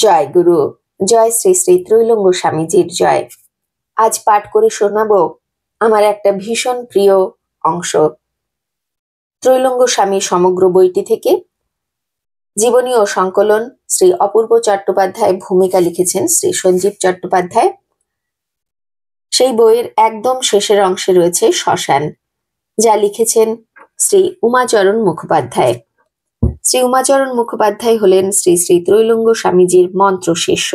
জয় গুরু, জয় শ্রী শ্রী ত্রৈলঙ্গ স্বামীজির জয়। আজ পাঠ করে শোনাবো আমার একটা ভীষণ প্রিয় অংশ ত্রৈলঙ্গ স্বামী সমগ্র বইটি থেকে। জীবনী ও সংকলন শ্রী অপূর্ব চট্টোপাধ্যায়, ভূমিকা লিখেছেন শ্রী সঞ্জীব চট্টোপাধ্যায়। সেই বইয়ের একদম শেষের অংশে রয়েছে শ্মশান, যা লিখেছেন শ্রী উমাচরণ মুখোপাধ্যায়। শ্রী উমাচরণ মুখোপাধ্যায় হলেন শ্রী শ্রী ত্রৈলঙ্গ স্বামীজির মন্ত্র শিষ্য।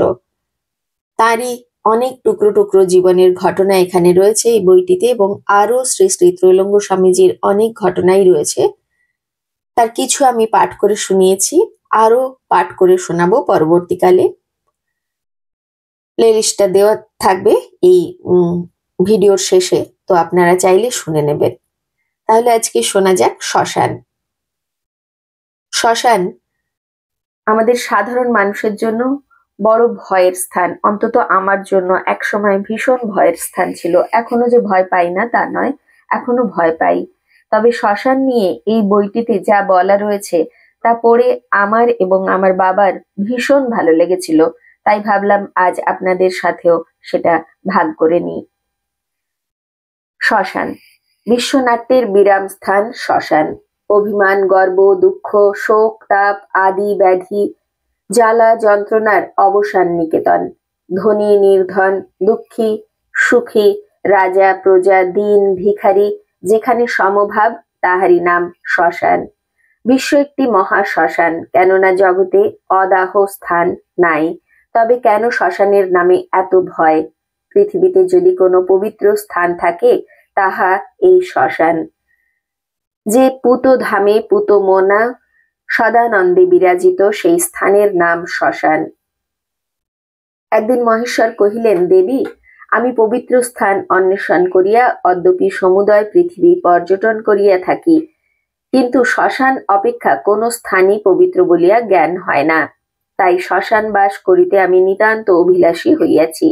তারই অনেক টুকরো টুকরো জীবনের ঘটনা এখানে রয়েছে এই বইটিতে, এবং আরো শ্রী শ্রী ত্রৈলঙ্গ স্বামীজির অনেক ঘটনাই রয়েছে। তার কিছু আমি পাঠ করে শুনিয়েছি, আরো পাঠ করে শোনাবো পরবর্তীকালে। প্লেলিস্টটা দেওয়া থাকবে এই ভিডিওর শেষে, তো আপনারা চাইলে শুনে নেবেন। তাহলে আজকে শোনা যাক শ্মশান। শ্মশান আমাদের সাধারণ মানুষের জন্য বড় ভয়ের স্থান, অন্তত আমার জন্য একসময় ভীষণ ভয়ের স্থান ছিল। এখনো যে ভয় পাই না তা নয়, এখনো ভয় পাই। তবে শ্মশান নিয়ে এই বইটিতে যা বলা রয়েছে তা পড়ে আমার এবং আমার বাবার ভীষণ ভালো লেগেছিল, তাই ভাবলাম আজ আপনাদের সাথেও সেটা ভাগ করে নিই। শ্মশান, বিশ্বনাট্যের বিরাম স্থান শ্মশান। অভিমান, গর্ব, দুঃখ, শোক, তাপ আদি ব্যাধি, জ্বালা যন্ত্রণার অবসান নিকেতন। ধনী নির্ধন, দুঃখী সুখী, রাজা প্রজা, দীন ভিখারি, যেখানে সমভাব তাহারই নাম শ্মশান। বিশ্ব একটি মহা শ্মশান, কেননা জগতে অদাহ স্থান নাই। তবে কেন শ্মশানের নামে এত ভয়? পৃথিবীতে যদি কোনো পবিত্র স্থান থাকে তাহা এই শ্মশান। যে পুত ধামে পুত মোনা সদানন্দে বিরাজিত, সেই স্থানের নাম শ্মশান। একদিন মহেশ্বর কহিলেন, দেবী, আমি পবিত্র স্থান অন্বেষণ করিয়া অদ্যপি সমুদয় পৃথিবী পর্যটন করিয়া থাকি, কিন্তু শ্মশান অপেক্ষা কোন স্থানই পবিত্র বলিয়া জ্ঞান হয় না। তাই শ্মশান বাস করিতে আমি নিতান্ত অভিলাষী হইয়াছি।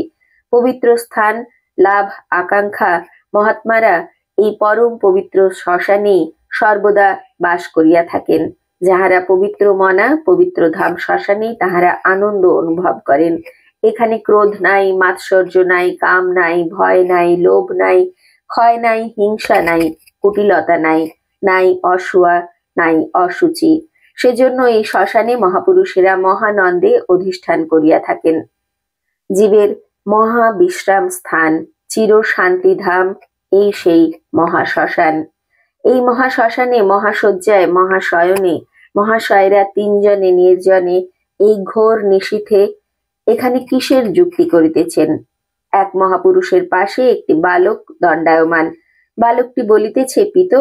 পবিত্র স্থান লাভ আকাঙ্ক্ষা মহাত্মারা এই পরম পবিত্র শ্মশানেই সর্বদা বাস করিয়া থাকেন। যাহারা পবিত্র মনা পবিত্র ধাম শ্মশানেই তাহারা আনন্দ অনুভব করেন। এখানে ক্রোধ নাই, মাৎসর্য নাই, কাম নাই, ভয় নাই, লোভ নাই, ক্ষয় নাই, হিংসা নাই, কুটিলতা নাই, নাই অসুয়া, নাই অসুচি। সেজন্য এই শ্মশানে মহাপুরুষেরা মহানন্দে অধিষ্ঠান করিয়া থাকেন। জীবের মহা বিশ্রাম স্থান, চির শান্তিধাম, এই সেই মহাশ্মশান। এই মহাশ্মশানে মহাশয্যায় মহাশয়নে মহাশয়রা তিনজনে নির্জনে এই ঘোর নিশীথে এখানে কিসের যুক্তি করিতেছেন? এক মহাপুরুষের পাশে একটি বালক দণ্ডায়মান। বালকটি বলিতেছে, পিত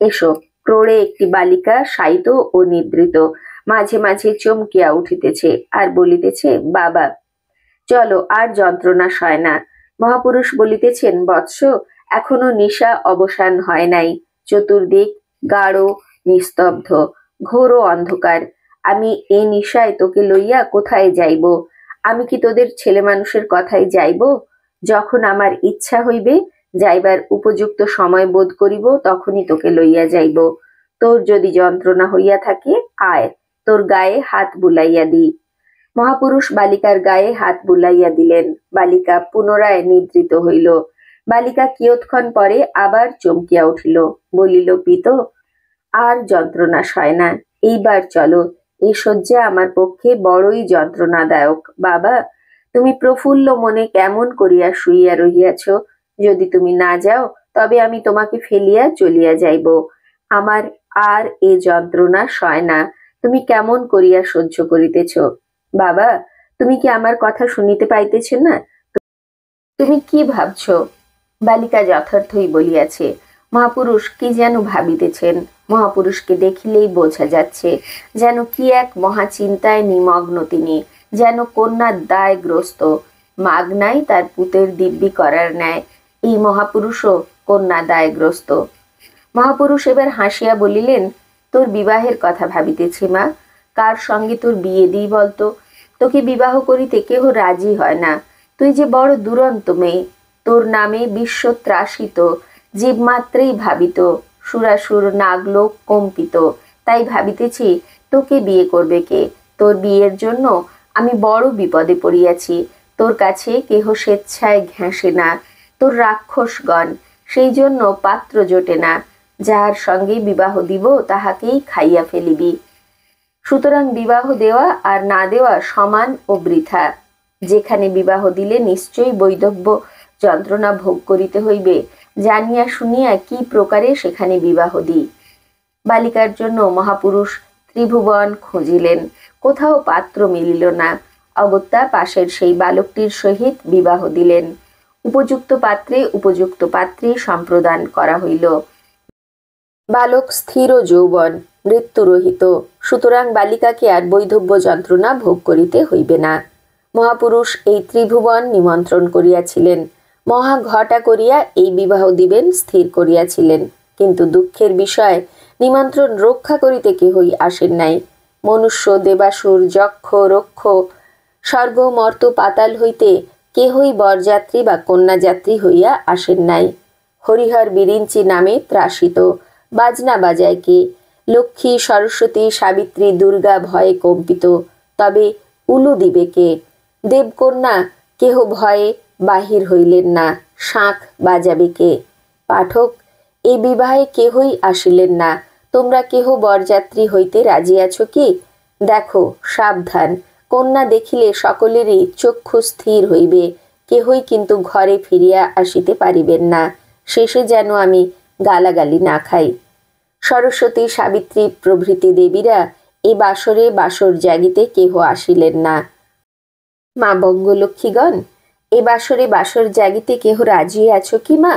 এসো। ক্রোড়ে একটি বালিকা শায়িত ও নিদ্রিত, মাঝে মাঝে চমকিয়া উঠিতেছে আর বলিতেছে, বাবা চলো, আর যন্ত্রণা সয় না। মহাপুরুষ বলিতেছেন, বৎস, এখনো নিশা অবসান হয় নাই। চতুর্দিক গাঢ় নিস্তব্ধ, ঘোর অন্ধকার। আমি এই নিশায় তোকে লইয়া কোথায় যাইব? আমি কি তোদের ছেলে মানুষের কথাই যাইব? যখন আমার ইচ্ছা হইবে, যাইবার উপযুক্ত সময় বোধ করিব, তখনই তোকে লইয়া যাইব। তোর যদি যন্ত্রণা হইয়া থাকে, আয়, তোর গায়ে হাত বুলাইয়া দিই। মহাপুরুষ বালিকার গায়ে হাত বুলাইয়া দিলেন। বালিকা পুনরায় নিদ্রিত হইল। বালিকা কিয়ৎক্ষণ পরে আবার চমকিয়া উঠিল, বলিল, পিত, আর যন্ত্রণা সয় না, এইবার চলো। এই শয্যা আমার পক্ষে বড়ই যন্ত্রণাদায়ক। বাবা, তুমি প্রফুল্ল মনে কেমন করিয়া শুইয়া রহিয়াছ? যদি তুমি না যাও, তবে আমি তোমাকে ফেলিয়া চলিয়া যাইব। আমার আর এ যন্ত্রণা সয় না। তুমি কেমন করিয়া সহ্য করিতেছ? বাবা, তুমি কি আমার কথা শুনিতে পাইতেছ না? তুমি কি ভাবছ? বালিকা যথার্থই বলিয়াছে। মহাপুরুষ কি যেন ভাবিতেছেন। মহাপুরুষকে দেখিলেই বোঝা যাচ্ছে যেন কি এক মহাচিন্তায় নিমগ্ন তিনি, যেন কন্যার দায়গ্রস্ত। মাগ নাই তার পুতের দিব্যি করার ন্যায় এই মহাপুরুষও কন্যা দায়গ্রস্ত। মহাপুরুষ এবার হাসিয়া বলিলেন, তোর বিবাহের কথা ভাবিতেছি মা। কার সঙ্গে তোর বিয়ে দিই বলতো? তোকে বিবাহ করিতে কেহ রাজি হয় না। তুই যে বড় দুরন্ত মেয়ে। তোর নামে বিশ্ব ত্রাসিত, জীবমাত্রেই ভাবিত, সুরাসুর নাগলোক কম্পিত। তাই ভাবিতেছি তোকে বিয়ে করবে কে? তোর বিয়ের জন্য আমি বড় বিপদে পড়িয়াছি, তোর কাছে কেহ স্বেচ্ছায় ঘেঁষে না, তোর রাক্ষসগণ, সেই জন্য পাত্র জোটে না। যাহার সঙ্গে বিবাহ দিব তাহাকেই খাইয়া ফেলিবি। সুতরাং বিবাহ দেওয়া আর না দেওয়া সমান ও বৃথা। যেখানে বিবাহ দিলে নিশ্চয়ই বৈধব্য যন্ত্রণা ভোগ করিতে হইবে, জানিয়া শুনিয়া কি প্রকারে সেখানে বিবাহ দিই। বালিকার জন্য মহাপুরুষ ত্রিভুবন খুঁজিলেন, কোথাও পাত্র মিলিল না। অগত্যা পাশের সেই বালকটির সহিত বিবাহ দিলেন। উপযুক্ত পাত্রে উপযুক্ত পাত্রী সম্প্রদান করা হইল। বালক স্থির ও যৌবন, মৃত্যুরহিত, সুতরাং বালিকাকে আর বৈধব্য যন্ত্রণা ভোগ করিতে হইবে না। মহাপুরুষ এই ত্রিভুবন নিমন্ত্রণ করিয়াছিলেন, মহা ঘটা করিয়া এই বিবাহ দিবেন স্থির করিয়াছিলেন। কিন্তু দুঃখের বিষয়, নিমন্ত্রণ রক্ষা করিতে কেহই আসেন নাই। মনুষ্য, দেবাসুর, যক্ষ, রক্ষ, স্বর্গ, মর্ত, পাতাল হইতে কেহই বরযাত্রী বা কন্যাযাত্রী হইয়া আসেন নাই। হরিহর বিরিঞ্চি নামে ত্রাসিত, বাজনা বাজায় কে? লক্ষ্মী, সরস্বতী, সাবিত্রী, দুর্গা ভয়ে কম্পিত, তবে উলু দিবে কে? দেবকন্যা কেহ ভয়ে বাহির হইলেন না, শাঁখ বাজাবে কে? পাঠক, এই বিবাহে কেহই আসিলেন না। তোমরা কেহ বরযাত্রী হইতে রাজি আছো কি? দেখো, সাবধান, কন্যা দেখিলে সকলেরই চক্ষু স্থির হইবে, কেহই কিন্তু ঘরে ফিরিয়া আসিতে পারিবেন না। শেষে যেন আমি গালাগালি না খাই। সরস্বতী, সাবিত্রী প্রভৃতি দেবীরা এই বাসরে বাসর জাগিতে কেহ আসিলেন না। মা বঙ্গলক্ষ্মীগণ, এ বাসরে বাসর জাগিতে কেহ রাজি আছো কি মা?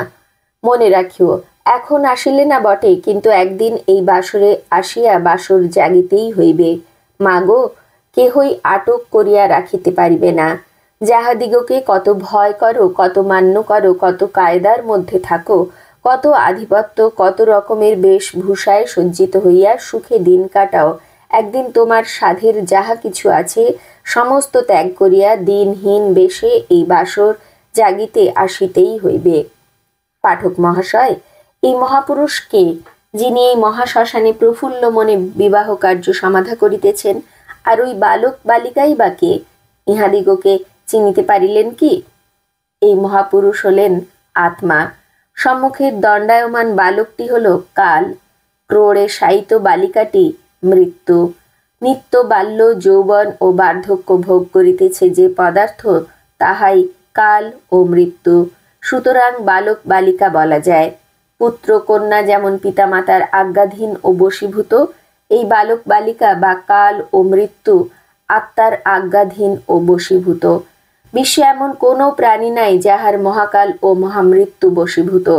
মনে রাখিও, এখন আসিলে না বটে, কিন্তু একদিন এই বাসরে আসিয়া বাসর জাগিতেই হইবে। মাগো, কেহই আটক করিয়া রাখিতে পারিবে না। যাহাদিগকে কত ভয় করো, কত মান্য করো, কত কায়দার মধ্যে থাকো, কত আধিপত্য, কত রকমের বেশভূষায় সজ্জিত হইয়া সুখে দিন কাটাও, একদিন তোমার সাধের যাহা কিছু আছে সমস্ত ত্যাগ করিয়া দিনহীন বেশে এই বাসর জাগিতে আসিতেই হইবে। পাঠক মহাশয়, এই মহাপুরুষ কে, যিনি এই মহাশ্মশানে প্রফুল্ল মনে বিবাহ কার্য সমাধা করিতেছেন? আর ওই বালক বালিকাই বা কে? ইহাদিগকে চিনিতে পারিলেন কি? এই মহাপুরুষ হলেন আত্মা। সম্মুখের দণ্ডায়মান বালকটি হল কাল, ক্রোড়ে শায়িত বালিকাটি মৃত্যু। নিত্য বাল্য, যৌবন ও বার্ধক্য ভোগ করিতেছে যে পদার্থ, তাহাই কাল ও মৃত্যু। সুতরাং বালক বালিকা বলা যায়। পুত্র কন্যা যেমন পিতামাতার আজ্ঞাধীন ও বশীভূত, এই বালক বালিকা বা কাল ও মৃত্যু আত্মার আজ্ঞাধীন ও বশীভূত। বিশ্বে এমন কোনো প্রাণী নাই যাহার মহাকাল ও মহামৃত্যু বশীভূত।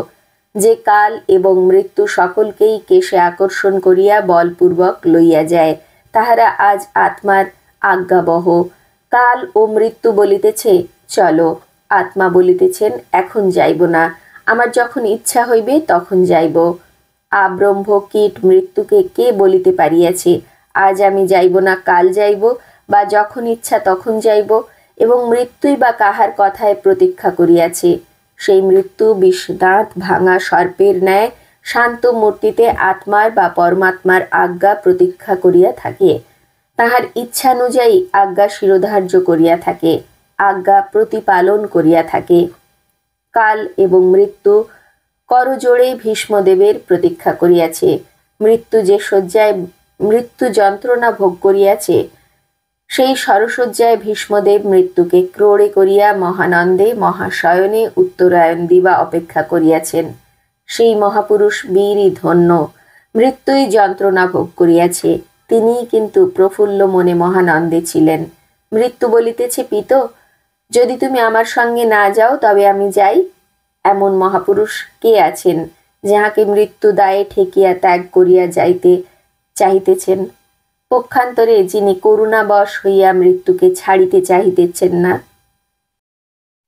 যে কাল এবং মৃত্যু সকলকেই কেশে আকর্ষণ করিয়া বলপূর্বক লইয়া যায়, তাহারা আজ আত্মার আজ্ঞাবহ। কাল ও মৃত্যু বলিতেছে চলো, আত্মা বলিতেছেন এখন যাইব না, আমার যখন ইচ্ছা হইবে তখন যাইব। আব্রহ্ম কীট মৃত্যুকে কে বলিতে পারিয়াছে আজ আমি যাইব না, কাল যাইব, বা যখন ইচ্ছা তখন যাইব? এবং মৃত্যুই বা কাহার কথায় প্রতীক্ষা করিয়াছে? সেই মৃত্যু বিষদাঁত ভাঙা সর্পের ন্যায় শান্ত মূর্তিতে আত্মার বা পরমাত্মার আজ্ঞা প্রতীক্ষা করিয়া থাকে, তাহার ইচ্ছানুযায়ী আজ্ঞা শিরোধার্য করিয়া থাকে, আজ্ঞা প্রতিপালন করিয়া থাকে। কাল এবং মৃত্যু করজোড়ে ভীষ্মদেবের প্রতীক্ষা করিয়াছে। মৃত্যু যে শয্যায় মৃত্যু যন্ত্রণা ভোগ করিয়াছে, সেই সরসজ্জায় ভীষ্মদেব মৃত্যুকে ক্রোড়ে করিয়া মহানন্দে মহাশয়নে উত্তরায়ণ দিবা অপেক্ষা করিয়াছেন। সেই মহাপুরুষ বীরই ধন্য, মৃত্যুই যন্ত্রণা ভোগ করিয়াছে, তিনিই কিন্তু প্রফুল্ল মনে মহানন্দে ছিলেন। মৃত্যু বলিতেছে পিত, যদি তুমি আমার সঙ্গে না যাও তবে আমি যাই। এমন মহাপুরুষ কে আছেন যাহাকে মৃত্যু দায়ে ঠেকিয়া ত্যাগ করিয়া যাইতে চাহিতেছেন? পক্ষান্তরে যিনি করুণাবশ হইয়া মৃত্যুকে ছাড়িতে চাহিতেছেন না,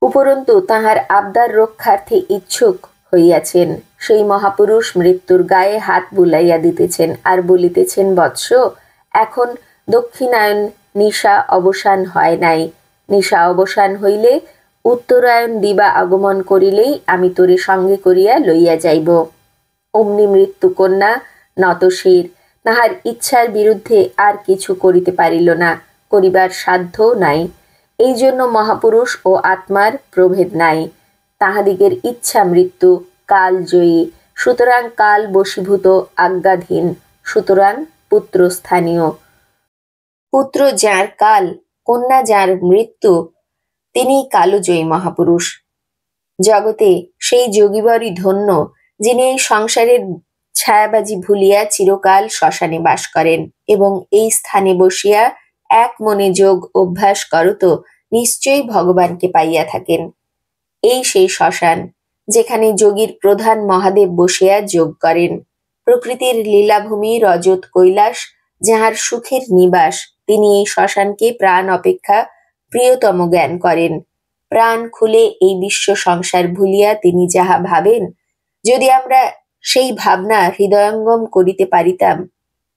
উপরন্তু তাহার আবদার রক্ষার্থে ইচ্ছুক হইয়াছেন, সেই মহাপুরুষ মৃত্যুর গায়ে হাত বুলাইয়া দিতেছেন আর বলিতেছেন, বৎস, এখন দক্ষিণায়ন নিশা অবসান হয় নাই। নিশা অবসান হইলে উত্তরায়ণ দিবা আগমন করিলেই আমি তোরে সঙ্গে করিয়া লইয়া যাইব। অমনি মৃত্যুকন্যা নতশির, তাহার ইচ্ছার বিরুদ্ধে আর কিছু করিতে পারিল না। করিবার সাধ্যও নাই। এই জন্য মহাপুরুষ ও আত্মার প্রভেদ নাই। তাহাদিগের ইচ্ছা মৃত্যু কালজয়ী, সুতরাং কাল বশীভূত আজ্ঞাধীন, সুতরাং পুত্র স্থানীয়। পুত্র যার কাল, কন্যা যার মৃত্যু, তিনি কালজয়ী মহাপুরুষ। জগতে সেই যোগীবরই ধন্য, যিনি এই সংসারের ছায়াবাজি ভুলিয়া চিরকাল শ্মশানে বাস করেন এবং এই স্থানে বসিয়া এক মনে যোগ অভ্যাস করত নিশ্চয়ই ভগবানকে পাইয়া থাকেন। এই সেই শ্মশান, যেখানে যোগীর প্রধান মহাদেব বসিয়া যোগ করেন। প্রকৃতির লীলাভূমি রজত কৈলাস যাহার সুখের নিবাস, তিনি এই শ্মশানকে প্রাণ অপেক্ষা প্রিয়তম জ্ঞান করেন। প্রাণ খুলে এই বিশ্ব সংসার ভুলিয়া তিনি যাহা ভাবেন, যদি আমরা সেই ভাবনা হৃদয়ঙ্গম করিতে পারিতাম,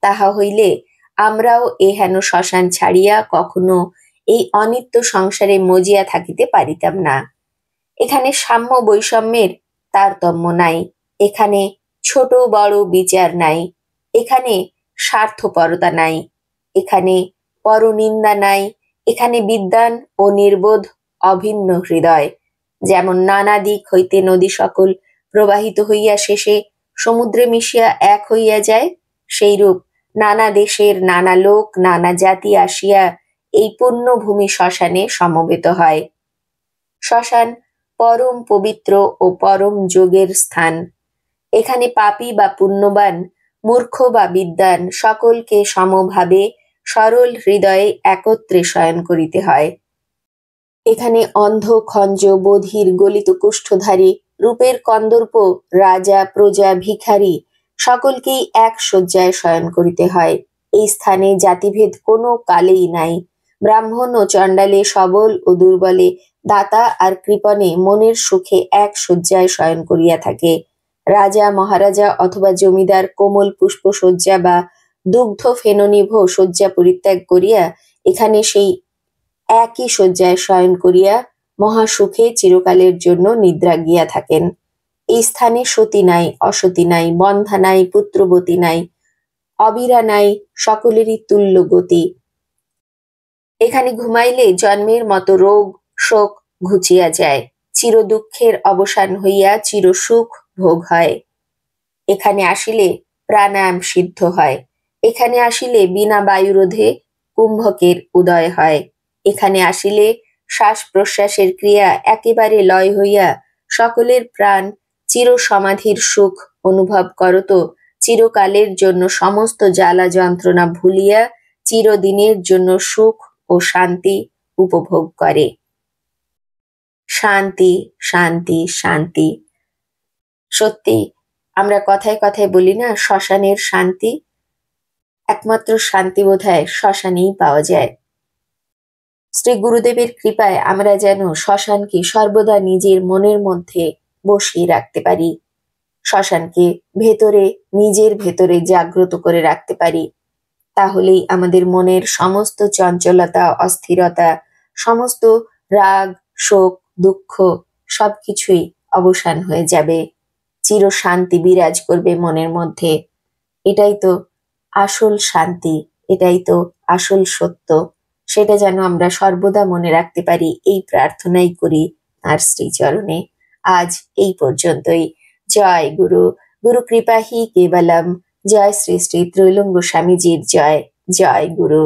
তাহা হইলে আমরাও এহেন শ্মশান ছাড়িয়া কখনো এই অনিত্য সংসারে মজিয়া থাকিতে পারিতাম না। এখানে সাম্য বৈষম্যের তারতম্য নাই, এখানে ছোট বড় বিচার নাই, এখানে স্বার্থপরতা নাই, এখানে পরনিন্দা নাই, এখানে বিদ্বান ও নির্বোধ অভিন্ন হৃদয়। যেমন নানা দিক হইতে নদী সকল প্রবাহিত হইয়া শেষে সমুদ্রে মিশিয়া এক হইয়া যায়, সেইরূপ নানা দেশের নানা লোক নানা জাতি আসিয়া এই পুণ্যভূমি শ্মশানে সমবেত হয়। শ্মশান পরম পবিত্র ও পরম যোগের স্থান। এখানে পাপী বা পুণ্যবান, মূর্খ বা বিদ্বান সকলকে সমভাবে সরল হৃদয়ে একত্রে শয়ন করিতে হয়। এখানে অন্ধ খঞ্জ বধির গলিত কুষ্ঠধারী রূপের কন্দর্প রাজা প্রজা ভিখারি সকলকেই এক শয্যায় শয়ন করিতে হয়। এই স্থানে জাতিভেদ কোনো কালেই নাই। ব্রাহ্মণ ও চণ্ডালে, সবল ও দুর্বলে, দাতা আর কৃপণে মনের সুখে এক শয্যায় শয়ন করিয়া থাকে। রাজা মহারাজা অথবা জমিদার কোমল পুষ্পশয্যা বা দুগ্ধ ফেননিভ শয্যা পরিত্যাগ করিয়া এখানে সেই একই শয্যায় শয়ন করিয়া মহাসুখে চিরকালের জন্য নিদ্রা গিয়া থাকেন। এই স্থানে সতী নাই, অসতী নাই, বন্ধা নাই, পুত্রবতী নাই, অবিরা নাই, সকলেরই তুল্য গতি। এখানে ঘুমাইলে জন্মের মতো রোগ শোক ঘুচিয়া যায়, চির দুঃখের অবসান হইয়া চির সুখ ভোগ হয়। এখানে আসিলে প্রাণায়াম সিদ্ধ হয়, এখানে আসিলে বিনা বায়ুরোধে কুম্ভকের উদয় হয়, এখানে আসিলে শ্বাস প্রশ্বাসের ক্রিয়া একেবারে লয় হইয়া সকলের প্রাণ চির সমাধির সুখ অনুভব করত, চিরকালের জন্য সমস্ত জ্বালা যন্ত্রণা ভুলিয়া চিরদিনের জন্য সুখ ও শান্তি উপভোগ করে। শান্তি, শান্তি, শান্তি। সত্যি আমরা কথায় কথায় বলি না, শ্মশানের শান্তি। একমাত্র শান্তি বোধহয় শ্মশানেই পাওয়া যায়। শ্রী গুরুদেবের কৃপায় আমরা যেন শ্মশানকে সর্বদা নিজের মনের মধ্যে বসিয়ে রাখতে পারি, শ্মশানকে ভেতরে নিজের ভেতরে জাগ্রত করে রাখতে পারি। তাহলেই আমাদের মনের সমস্ত চঞ্চলতা, অস্থিরতা, সমস্ত রাগ শোক দুঃখ সবকিছুই অবসান হয়ে যাবে, চির শান্তি বিরাজ করবে মনের মধ্যে। এটাই তো আসল শান্তি, এটাই তো আসল সত্য। সেটা যেন আমরা সর্বদা মনে রাখতে পারি, এই প্রার্থনাই করি তার শ্রীচরণে। আজ এই পর্যন্তই। জয় গুরু, গুরু কৃপা হি কেবলম। জয় শ্রী শ্রী ত্রৈলঙ্গ স্বামীজির জয়। জয় গুরু।